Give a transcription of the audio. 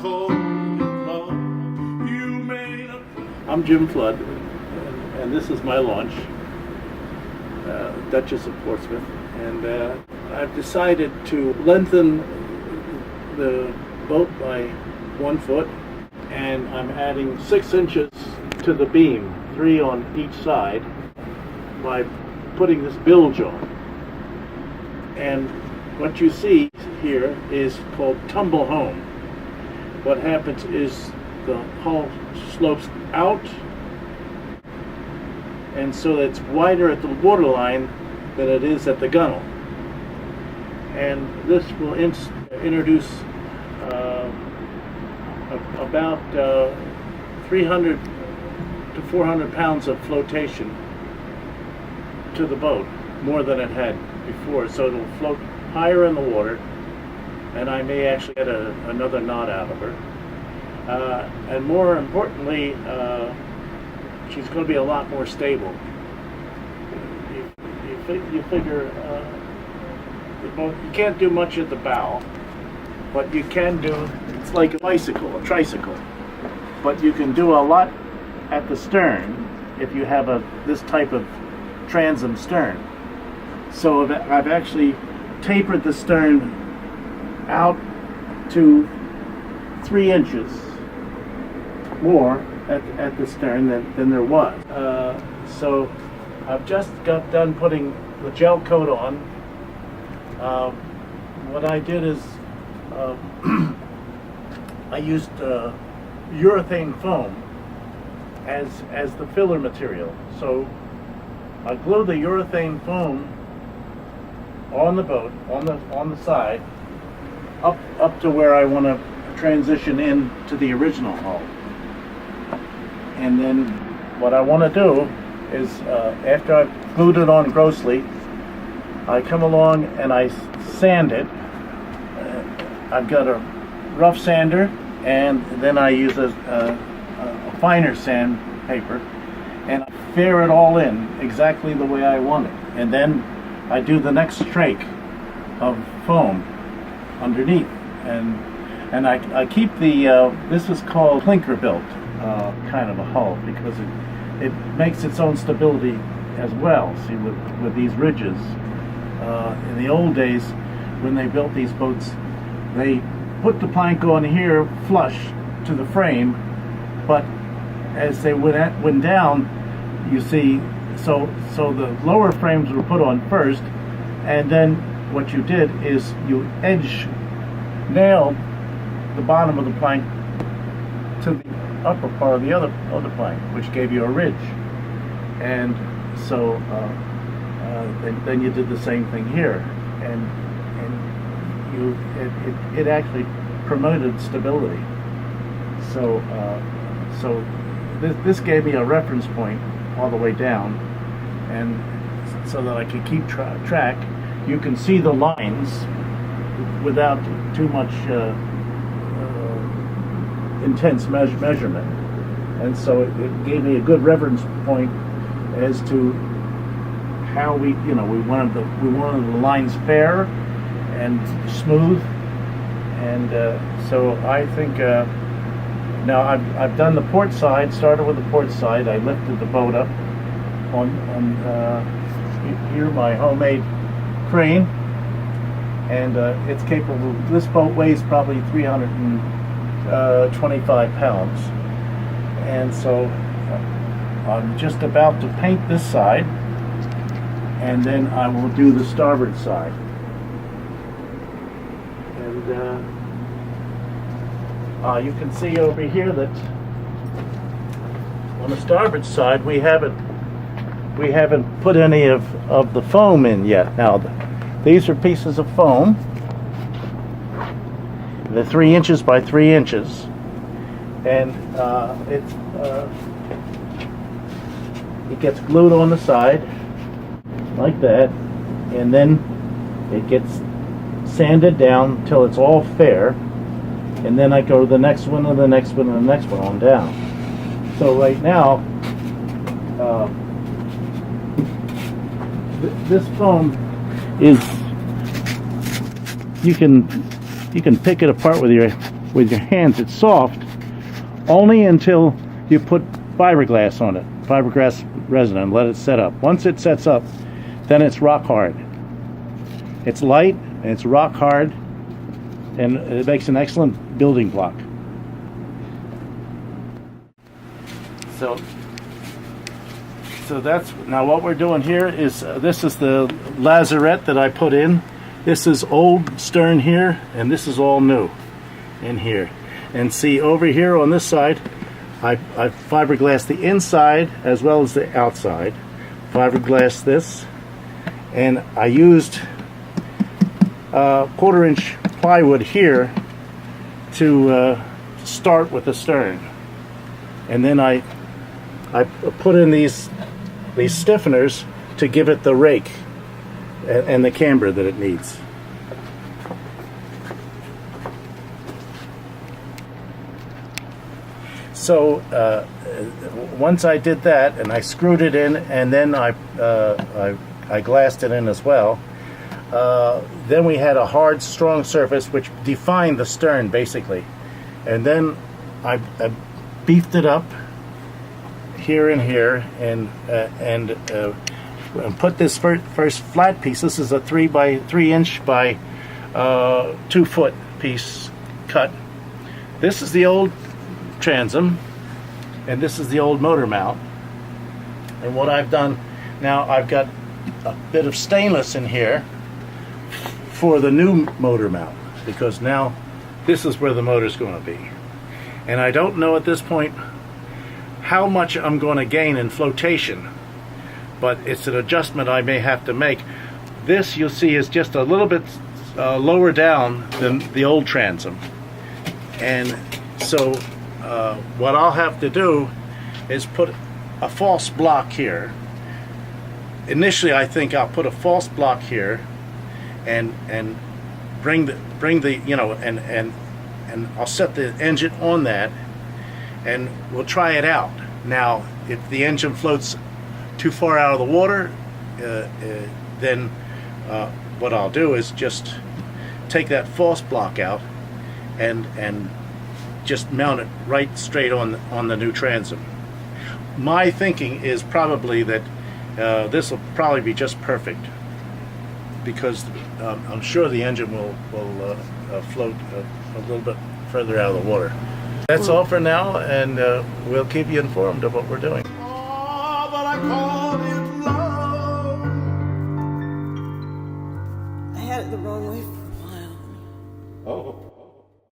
call it love. You may not. I'm Jim Flood, and this is my launch, Duchess of Portsmouth, and I've decided to lengthen the boat by 1 foot, and I'm adding 6 inches to the beam, 3 on each side, by putting this bilge on. And what you see here is called tumblehome. What happens is the hull slopes out, and so it's wider at the waterline than it is at the gunnel. And this will introduce about 300 to 400 pounds of flotation to the boat, more than it had before. So it'll float higher in the water, and I may actually get another knot out of her. And more importantly, she's going to be a lot more stable. You figure the boat, you can't do much at the bow, but you can do, it's like a bicycle, a tricycle, but you can do a lot at the stern if you have this type of transom stern. So I've actually tapered the stern out to 3 inches more at the stern than there was. So I've just got done putting the gel coat on. What I did is I used urethane foam as the filler material. So I glue the urethane foam on the boat, on the side, up to where I want to transition in to the original hull. And then what I want to do is, after I've glued it on grossly, I come along and I sand it. I've got a rough sander, and then I use a finer sandpaper, and I fair it all in exactly the way I want it. And then I do the next strake of foam underneath, and I keep the this is called clinker built kind of a hull, because it makes its own stability as well. See, with these ridges, in the old days when they built these boats, they put the plank on here flush to the frame, but as they went down, you see, so the lower frames were put on first, and then what you did is you nailed the bottom of the plank to the upper part of the other plank, which gave you a ridge. And so then you did the same thing here, and it actually promoted stability. So this gave me a reference point all the way down, and so that I could keep track. You can see the lines without too much intense measurement, and so it gave me a good reference point as to how we wanted the lines fair and smooth. And so I think now I've done the port side. Started with the port side. I lifted the boat up on here, my homemade crane, and it's capable. This boat weighs probably 325 pounds, and so I'm just about to paint this side, and then I will do the starboard side. And you can see over here that on the starboard side we haven't put any of the foam in yet. Now these are pieces of foam. They're 3 inches by 3 inches, and it gets glued on the side like that, and then it gets sanded down till it's all fair, and then I go to the next one and the next one and the next one on down. So right now, this foam is, you can pick it apart with your with your hands. It's soft only until you put fiberglass on it, fiberglass resin, and let it set up. Once it sets up, then it's rock hard. It's light and it's rock hard, and it makes an excellent building block. So that's now what we're doing here is this is the lazarette that I put in. This is old stern here, and this is all new in here. And see over here on this side, I fiberglassed the inside as well as the outside. Fiberglassed this, and I used 1/4-inch plywood here to start with the stern, and then I put in these stiffeners to give it the rake and the camber that it needs. So once I did that and I screwed it in, and then I glassed it in as well, then we had a hard, strong surface which defined the stern basically, and then I beefed it up here and here, and put this first flat piece. This is a 3-by-3-inch by 2-foot piece cut. This is the old transom, and this is the old motor mount. And what I've done now, I've got a bit of stainless in here for the new motor mount, because now this is where the motor's going to be. And I don't know at this point how much I'm going to gain in flotation, but it's an adjustment I may have to make. This, you'll see, is just a little bit lower down than the old transom, and so what I'll have to do is put a false block here. Initially, I think I'll put a false block here, and bring the you know, and I'll set the engine on that, and we'll try it out. Now, if the engine floats too far out of the water, then what I'll do is just take that false block out and just mount it right straight on the new transom. My thinking is probably that this will probably be just perfect, because I'm sure the engine will float a little bit further out of the water. That's all for now, and we'll keep you informed of what we're doing. Oh, but I call it love. I had it the wrong way for a while. Oh.